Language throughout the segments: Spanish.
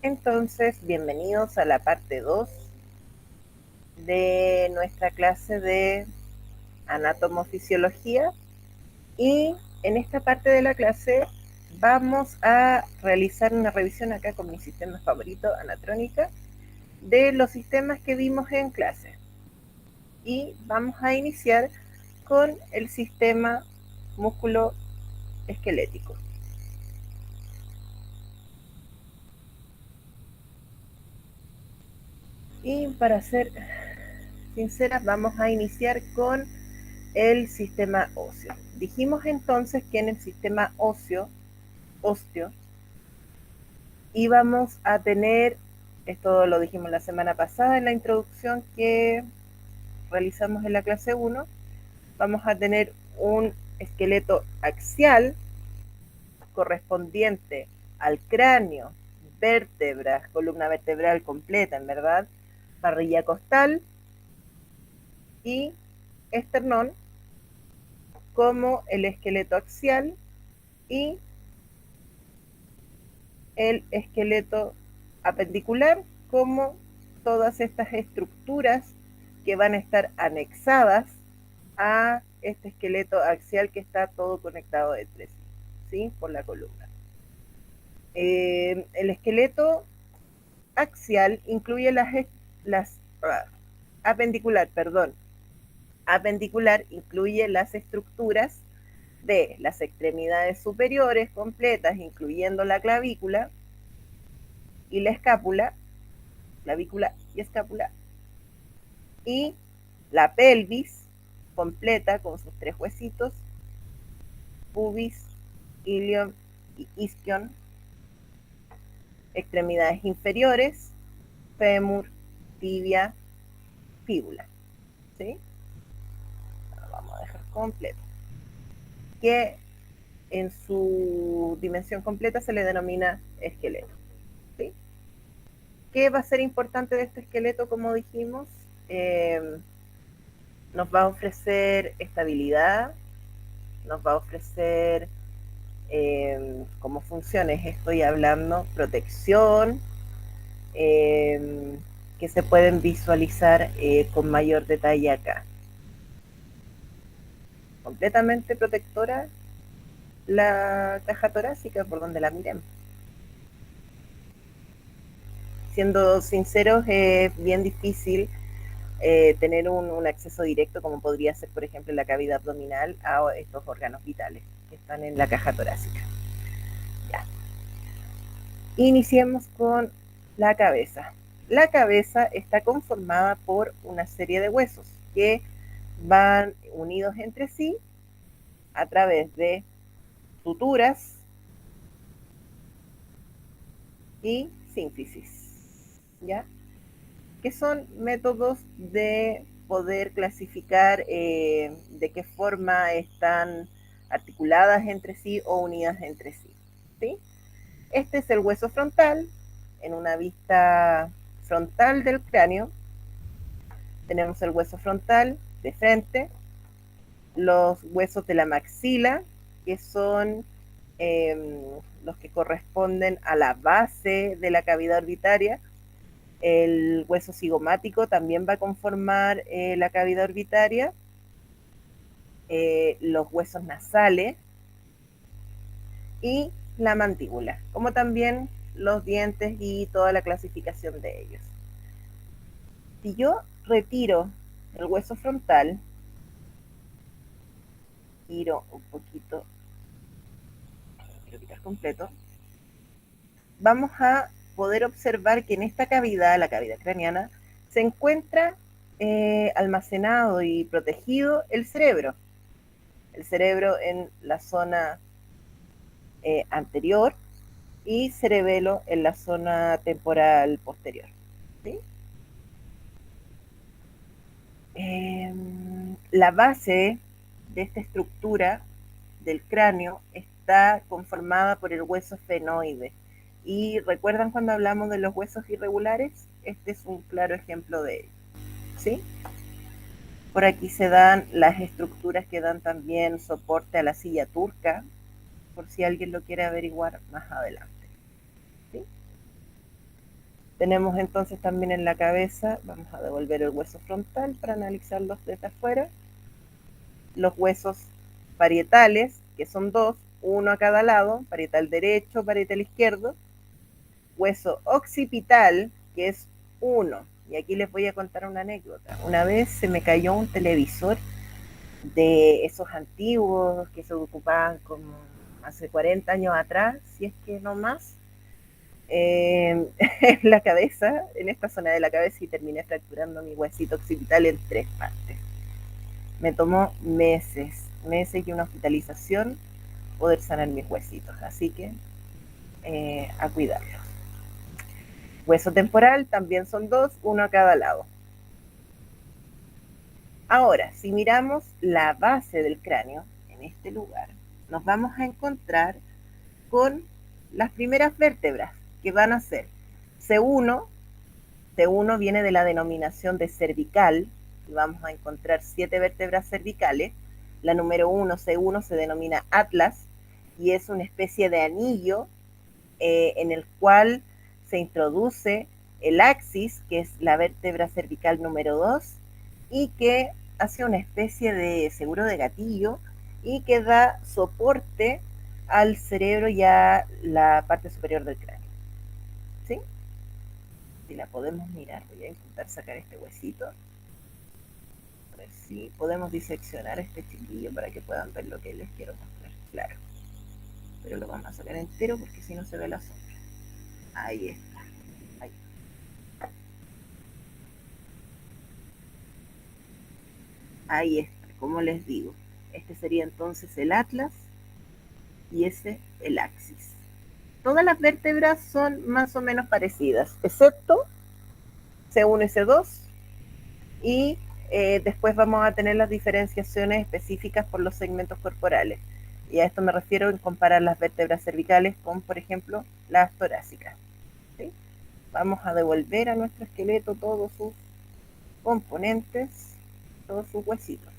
Entonces, bienvenidos a la parte 2 de nuestra clase de anatomofisiología. Y en esta parte de la clase vamos a realizar una revisión acá con mi sistema favorito, Anatrónica, de los sistemas que vimos en clase. Y vamos a iniciar con el sistema músculo-esquelético. Y para ser sinceras, vamos a iniciar con el sistema óseo. Dijimos entonces que en el sistema óseo íbamos a tener, esto lo dijimos la semana pasada en la introducción que realizamos en la clase 1, vamos a tener un esqueleto axial correspondiente al cráneo, vértebras, columna vertebral completa, en verdad, parrilla costal y esternón como el esqueleto axial y el esqueleto apendicular como todas estas estructuras que van a estar anexadas a este esqueleto axial que está todo conectado entre sí, ¿sí? Por la columna. El esqueleto axial incluye apendicular incluye las estructuras de las extremidades superiores completas, incluyendo la clavícula y la escápula, clavícula y escápula, y la pelvis completa con sus 3 huesitos, pubis, ilion y isquion, extremidades inferiores, fémur, tibia, fíbula, ¿sí? Ahora vamos a dejar completo. Que en su dimensión completa se le denomina esqueleto, ¿sí? ¿Qué va a ser importante de este esqueleto? Como dijimos, nos va a ofrecer estabilidad, nos va a ofrecer como funciones, estoy hablando, protección, que se pueden visualizar con mayor detalle acá. Completamente protectora la caja torácica por donde la miremos. Siendo sinceros, es bien difícil tener un acceso directo, como podría ser, por ejemplo, la cavidad abdominal, a estos órganos vitales que están en la caja torácica. Ya. Iniciemos con la cabeza. La cabeza está conformada por una serie de huesos que van unidos entre sí a través de suturas y sínfisis, ¿ya? Que son métodos de poder clasificar de qué forma están articuladas entre sí o unidas entre sí, ¿sí? Este es el hueso frontal. En una vista frontal del cráneo tenemos el hueso frontal de frente, los huesos de la maxila, que son los que corresponden a la base de la cavidad orbitaria. El hueso cigomático también va a conformar la cavidad orbitaria, los huesos nasales y la mandíbula, como también los dientes y toda la clasificación de ellos. Si yo retiro el hueso frontal, giro un poquito, quiero quitar completo, vamos a poder observar que en esta cavidad, la cavidad craneana, se encuentra almacenado y protegido el cerebro. El cerebro en la zona anterior y cerebelo en la zona temporal posterior, ¿sí? La base de esta estructura del cráneo está conformada por el hueso esfenoide. Y recuerdan cuando hablamos de los huesos irregulares, este es un claro ejemplo de ello, ¿sí? Por aquí se dan las estructuras que dan también soporte a la silla turca, por si alguien lo quiere averiguar más adelante, ¿sí? Tenemos entonces también en la cabeza, vamos a devolver el hueso frontal para analizarlos desde afuera, los huesos parietales, que son dos, uno a cada lado, parietal derecho, parietal izquierdo, hueso occipital, que es uno. Y aquí les voy a contar una anécdota. Una vez se me cayó un televisor de esos antiguos que se ocupaban como hace 40 años atrás, si es que no más, en la cabeza, en esta zona de la cabeza, y terminé fracturando mi huesito occipital en 3 partes. Me tomó meses y una hospitalización poder sanar mis huesitos, así que a cuidarlos. Hueso temporal también son dos, uno a cada lado. Ahora, si miramos la base del cráneo, en este lugar, nos vamos a encontrar con las primeras vértebras, que van a ser C1. C1 viene de la denominación de cervical, y vamos a encontrar 7 vértebras cervicales. La número 1, C1, se denomina atlas, y es una especie de anillo en el cual se introduce el axis, que es la vértebra cervical número 2, y que hace una especie de seguro de gatillo y que da soporte al cerebro y a la parte superior del cráneo. ¿Sí? Si la podemos mirar, voy a intentar sacar este huesito. A ver si podemos diseccionar este chiquillo para que puedan ver lo que les quiero mostrar. Claro. Pero lo vamos a sacar entero porque si no se ve la sombra. Ahí está. Ahí. Ahí está, como les digo. Este sería entonces el atlas y ese el axis. Todas las vértebras son más o menos parecidas, excepto C1 y C2, y después vamos a tener las diferenciaciones específicas por los segmentos corporales. Y a esto me refiero en comparar las vértebras cervicales con, por ejemplo, las torácicas. ¿Sí? Vamos a devolver a nuestro esqueleto todos sus componentes, todos sus huesitos.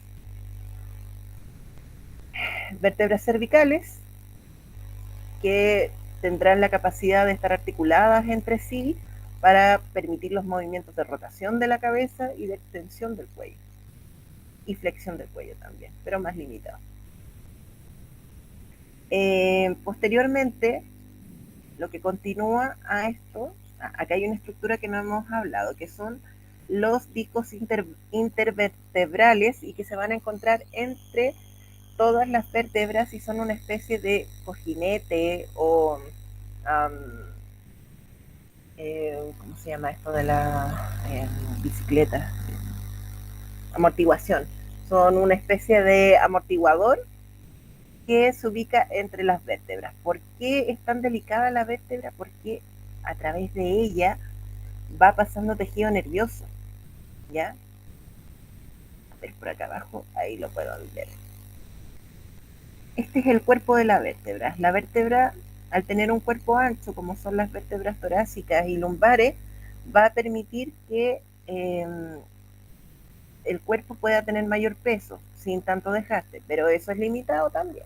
Vértebras cervicales que tendrán la capacidad de estar articuladas entre sí para permitir los movimientos de rotación de la cabeza y de extensión del cuello. Y flexión del cuello también, pero más limitado. Posteriormente, lo que continúa a esto, acá hay una estructura que no hemos hablado, que son los discos intervertebrales y que se van a encontrar entre todas las vértebras y son una especie de cojinete o ¿cómo se llama esto de la bicicleta? Amortiguación. Son una especie de amortiguador que se ubica entre las vértebras. ¿Por qué es tan delicada la vértebra? Porque a través de ella va pasando tejido nervioso, ¿ya? A ver, por acá abajo, ahí lo puedo ver. Este es el cuerpo de la vértebra. La vértebra, al tener un cuerpo ancho, como son las vértebras torácicas y lumbares, va a permitir que el cuerpo pueda tener mayor peso sin tanto desgaste, pero eso es limitado también.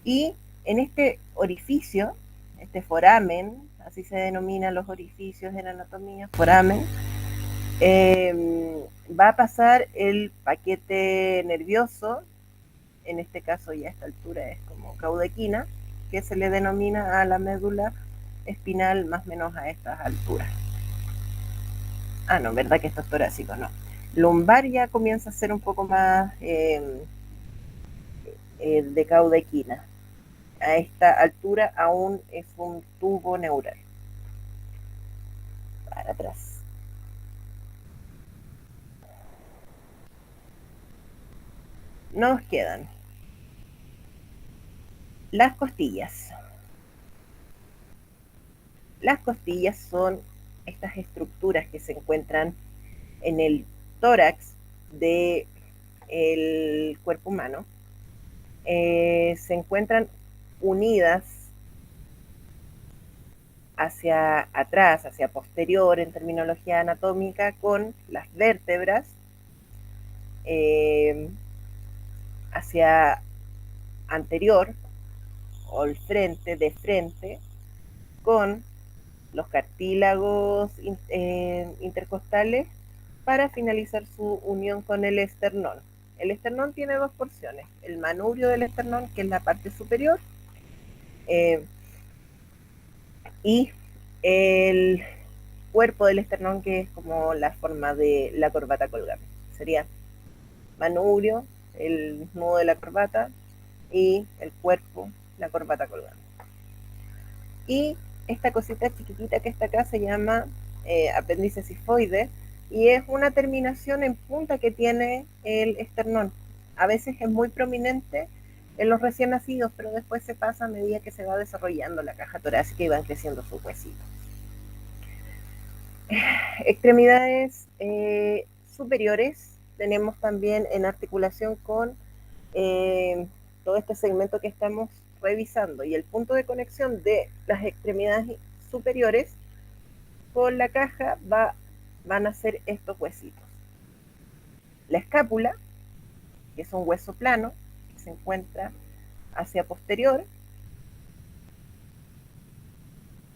Y en este orificio, este foramen, así se denominan los orificios en anatomía, foramen, va a pasar el paquete nervioso, en este caso ya a esta altura es como caudequina, que se le denomina a la médula espinal más o menos a estas alturas. Ah, no, verdad que esto es torácico, no. Lumbar ya comienza a ser un poco más de caudequina. A esta altura aún es un tubo neural. Para atrás. Nos quedan las costillas. Las costillas son estas estructuras que se encuentran en el tórax del cuerpo humano. Se encuentran unidas hacia atrás, hacia posterior en terminología anatómica, con las vértebras, hacia anterior o el frente, de frente, con los cartílagos intercostales para finalizar su unión con el esternón. El esternón tiene dos porciones, el manubrio del esternón, que es la parte superior, y el cuerpo del esternón, que es como la forma de la corbata colgante. Sería manubrio, el nudo de la corbata, y el cuerpo, la corbata colgante. Y esta cosita chiquitita que está acá se llama apéndice sifoide, y es una terminación en punta que tiene el esternón. A veces es muy prominente en los recién nacidos, pero después se pasa a medida que se va desarrollando la caja torácica y van creciendo sus huesitos. Extremidades superiores tenemos también en articulación con todo este segmento que estamos revisando, y el punto de conexión de las extremidades superiores con la caja van a ser estos huesitos. La escápula, que es un hueso plano que se encuentra hacia posterior.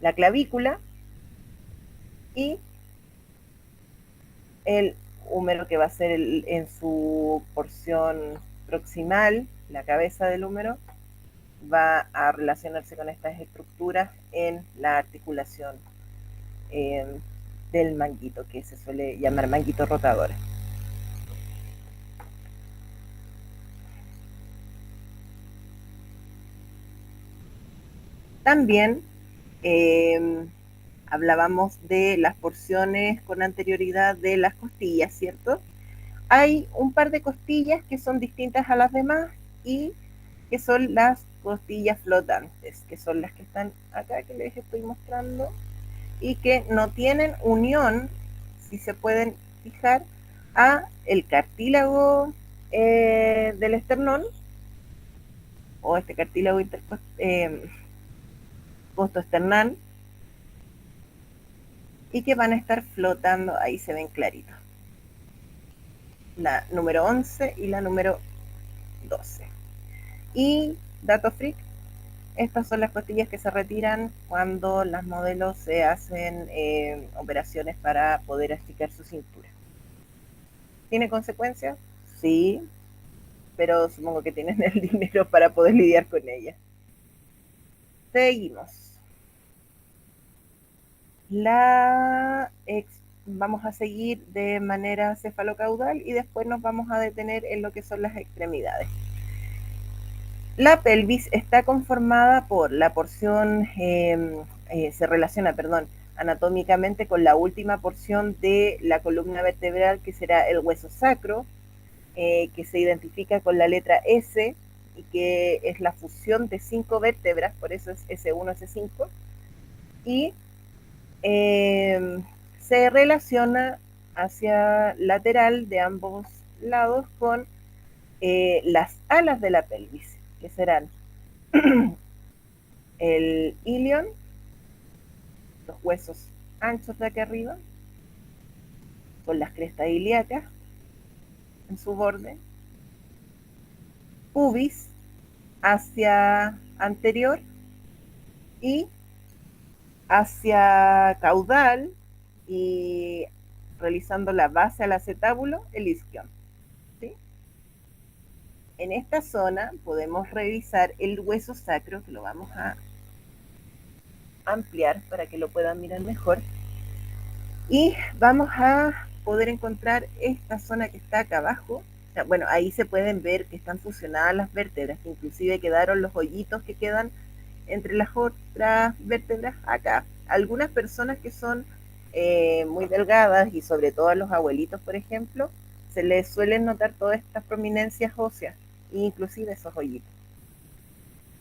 La clavícula y el húmero, que va a ser en su porción proximal, la cabeza del húmero, va a relacionarse con estas estructuras en la articulación del manguito, que se suele llamar manguito rotador. También hablábamos de las porciones con anterioridad de las costillas, ¿cierto? Hay un par de costillas que son distintas a las demás y que son las costillas flotantes, que son las que están acá, que les estoy mostrando, y que no tienen unión, si se pueden fijar, a el cartílago del esternón, o este cartílago costoesternal, y que van a estar flotando, ahí se ven claritos, la número 11 y la número 12. Y dato freak, estas son las costillas que se retiran cuando las modelos se hacen operaciones para poder achicar su cintura. ¿Tiene consecuencias? Sí, pero supongo que tienen el dinero para poder lidiar con ellas. Seguimos. Vamos a seguir de manera cefalocaudal y después nos vamos a detener en lo que son las extremidades. La pelvis está conformada por la porción, se relaciona, anatómicamente con la última porción de la columna vertebral, que será el hueso sacro, que se identifica con la letra S y que es la fusión de 5 vértebras, por eso es S1, S5, y se relaciona hacia lateral de ambos lados con las alas de la pelvis, que serán el ilion, los huesos anchos de aquí arriba, con las crestas ilíacas en su borde, pubis hacia anterior y hacia caudal, y realizando la base al acetábulo, el isquion. ¿Sí? En esta zona podemos revisar el hueso sacro, que lo vamos a ampliar para que lo puedan mirar mejor, y vamos a poder encontrar esta zona que está acá abajo. O sea, bueno, ahí se pueden ver que están fusionadas las vértebras, que inclusive quedaron los hoyitos que quedan entre las otras vértebras acá. Algunas personas que son muy delgadas, y sobre todo a los abuelitos, por ejemplo, se les suelen notar todas estas prominencias óseas, inclusive esos hoyitos.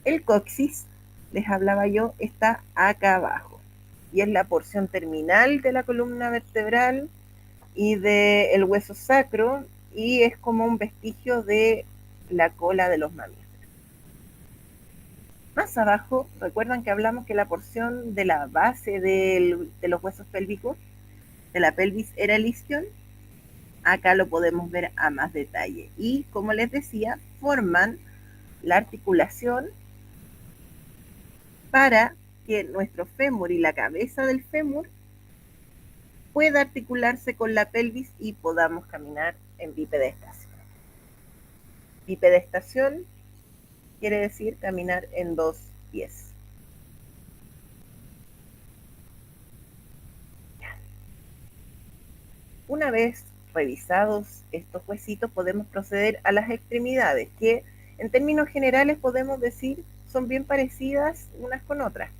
El coxis, les hablaba yo, está acá abajo, y es la porción terminal de la columna vertebral y del hueso sacro, y es como un vestigio de la cola de los mamíferos. Más abajo, recuerdan que hablamos que la porción de la base de los huesos pélvicos, de la pelvis, era el isquion. Acá lo podemos ver a más detalle. Y como les decía, forman la articulación para que nuestro fémur y la cabeza del fémur pueda articularse con la pelvis y podamos caminar en bipedestación. Bipedestación quiere decir caminar en dos pies. Una vez revisados estos huesitos, podemos proceder a las extremidades, que en términos generales podemos decir son bien parecidas unas con otras,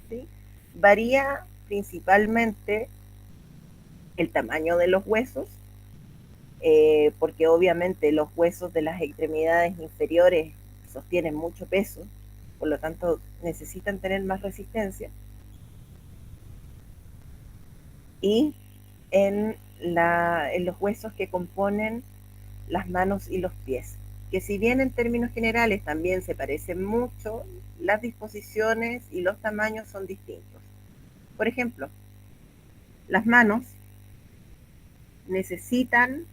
¿sí? Varía principalmente el tamaño de los huesos, porque obviamente los huesos de las extremidades inferiores sostienen mucho peso, por lo tanto necesitan tener más resistencia. Y en los huesos que componen las manos y los pies, que si bien en términos generales también se parecen mucho, las disposiciones y los tamaños son distintos. Por ejemplo, las manos necesitan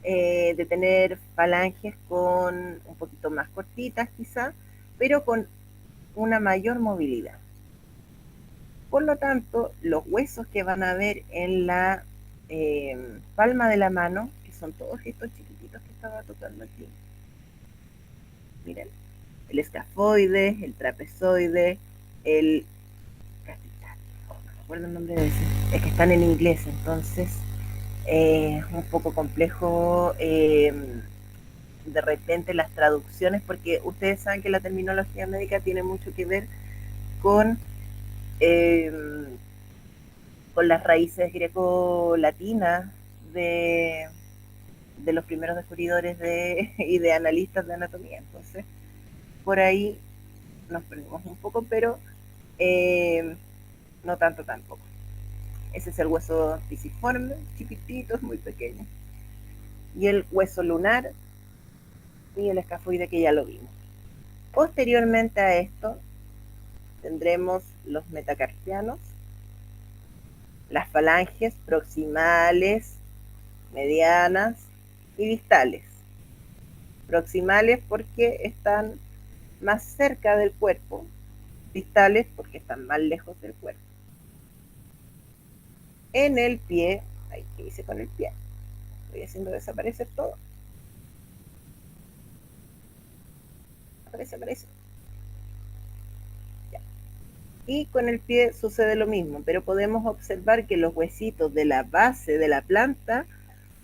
de tener falanges con un poquito más cortitas quizá, pero con una mayor movilidad. Por lo tanto, los huesos que van a ver en la palma de la mano, que son todos estos chiquititos que estaba tocando aquí, miren, el escafoide, el trapezoide, el... no me acuerdo el nombre de ese, es que están en inglés, entonces es un poco complejo de repente las traducciones, porque ustedes saben que la terminología médica tiene mucho que ver con las raíces greco-latinas de los primeros descubridores y de analistas de anatomía. Entonces, por ahí nos perdimos un poco, pero no tanto tampoco. Ese es el hueso pisiforme, chiquitito, muy pequeño. Y el hueso lunar y el escafoide, que ya lo vimos. Posteriormente a esto tendremos los metacarpianos, las falanges proximales, medianas y distales. Proximales porque están más cerca del cuerpo, distales porque están más lejos del cuerpo. En el pie, ay, ¿qué hice con el pie? Estoy haciendo desaparecer todo. Aparece. Ya. Y con el pie sucede lo mismo, pero podemos observar que los huesitos de la base de la planta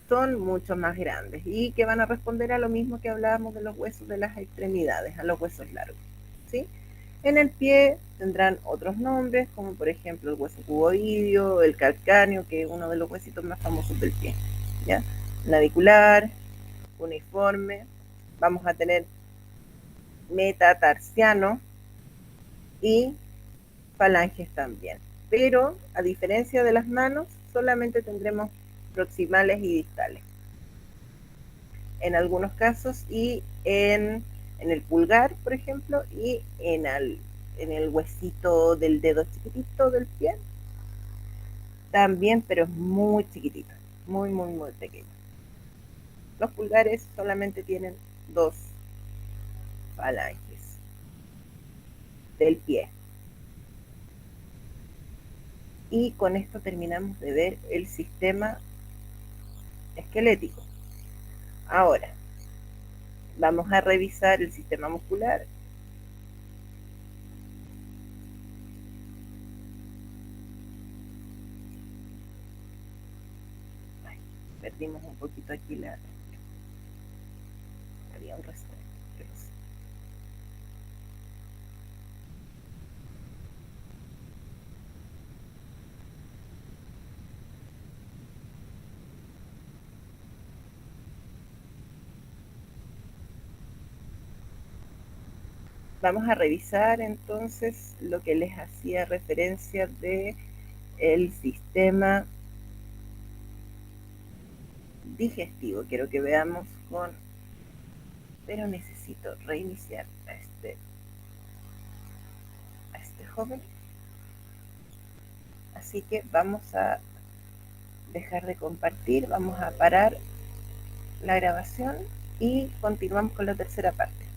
son mucho más grandes y que van a responder a lo mismo que hablábamos de los huesos de las extremidades, a los huesos largos, ¿sí? En el pie tendrán otros nombres, como por ejemplo el hueso cuboideo, el calcáneo, que es uno de los huesitos más famosos del pie, ¿ya? Navicular, uniforme, vamos a tener metatarsiano y falanges también. Pero a diferencia de las manos, solamente tendremos proximales y distales. En algunos casos, y en el pulgar, por ejemplo, y en el huesito del dedo chiquitito del pie, también, pero es muy chiquitito, muy, muy, muy pequeño. Los pulgares solamente tienen 2 falanges del pie. Y con esto terminamos de ver el sistema esquelético. Ahora, vamos a revisar el sistema muscular. Ay, perdimos un poquito aquí había un resto. Vamos a revisar entonces lo que les hacía referencia de el sistema digestivo. Quiero que veamos pero necesito reiniciar a este joven. Así que vamos a dejar de compartir, vamos a parar la grabación y continuamos con la tercera parte.